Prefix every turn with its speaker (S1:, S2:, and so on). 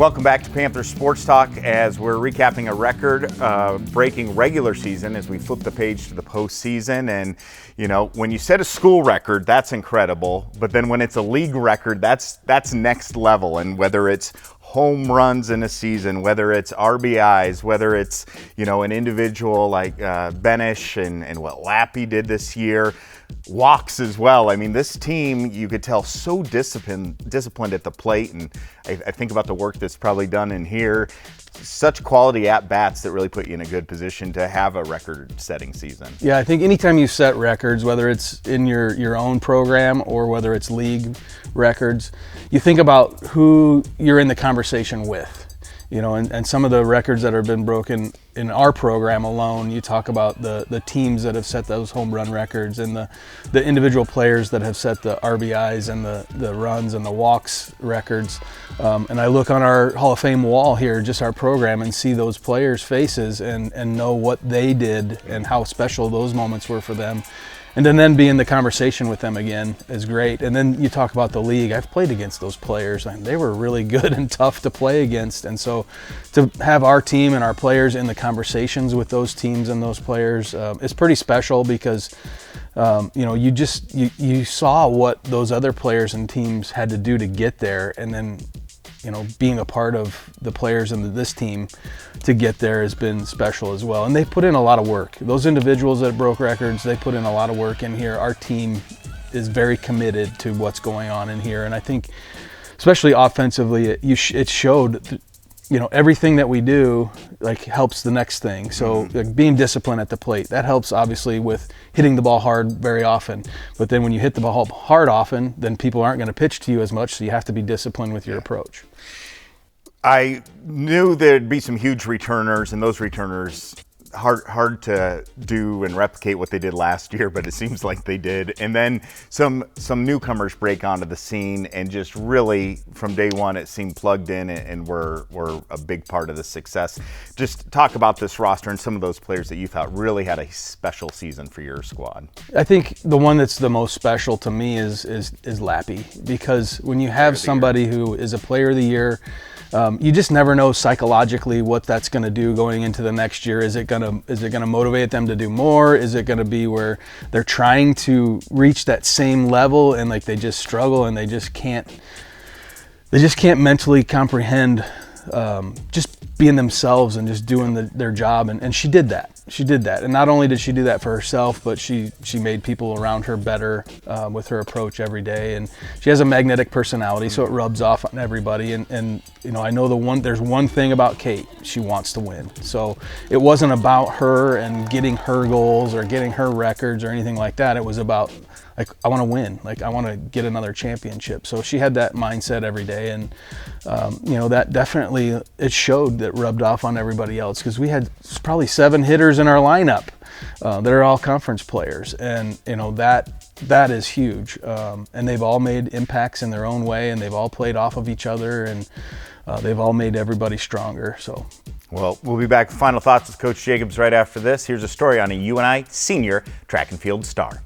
S1: Welcome back to Panther Sports Talk as we're recapping a record-breaking regular season as we flip the page to the postseason. And, you know, when you set a school record, that's incredible. But then when it's a league record, that's next level. And whether it's home runs in a season, whether it's RBIs, whether it's, you know, an individual like Benish and what Lappy did this year, walks as well. I mean, this team, you could tell, so disciplined at the plate, and I think about the work that's probably done in here. Such quality at-bats that really put you in a good position to have a record-setting season.
S2: Yeah, I think anytime you set records, whether it's in your own program or whether it's league records, you think about who you're in the conversation with. You know, and some of the records that have been broken in our program alone, you talk about the teams that have set those home run records and the individual players that have set the RBIs and the runs and the walks records. And I look on our Hall of Fame wall here, just our program, and see those players' faces and know what they did and how special those moments were for them. And then be in the conversation with them again is great. And then you talk about the league. I've played against those players, and they were really good and tough to play against. And so to have our team and our players in the conversations with those teams and those players is pretty special because, you know, you saw what those other players and teams had to do to get there. And then, you know, being a part of the players in this team to get there has been special as well. And they put in a lot of work. Those individuals that broke records, they put in a lot of work in here. Our team is very committed to what's going on in here. And I think, especially offensively, it showed, you know, everything that we do like helps the next thing. So like being disciplined at the plate, that helps obviously with hitting the ball hard very often. But then when you hit the ball hard often, then people aren't going to pitch to you as much. So you have to be disciplined with your approach.
S1: I knew there'd be some huge returners, and those returners hard to do and replicate what they did last year, but it seems like they did. And then some newcomers break onto the scene, and just really from day one it seemed plugged in and were a big part of the success. Just talk about this roster and some of those players that you thought really had a special season for your squad. I
S2: think the one that's the most special to me is Lappy, because when you have somebody who is a player of the year, you just never know psychologically what that's going to do going into the next year. Is it going to motivate them to do more? Is it going to be where they're trying to reach that same level and like they just struggle and they just can't mentally comprehend just being themselves and just doing their job? And she did that. And not only did she do that for herself, but she made people around her better with her approach every day. And she has a magnetic personality, so it rubs off on everybody. And you know, I know there's one thing about Kate: she wants to win. So it wasn't about her and getting her goals or getting her records or anything like that. It was about, like, I want to win. Like, I want to get another championship. So she had that mindset every day, and you know, that definitely, it showed, that rubbed off on everybody else, because we had probably 7 hitters in our lineup that are all conference players, and you know, that is huge. And they've all made impacts in their own way, and they've all played off of each other, and they've all made everybody stronger. So.
S1: Well, we'll be back with final thoughts with Coach Jacobs right after this. Here's a story on a UNI senior track and field star.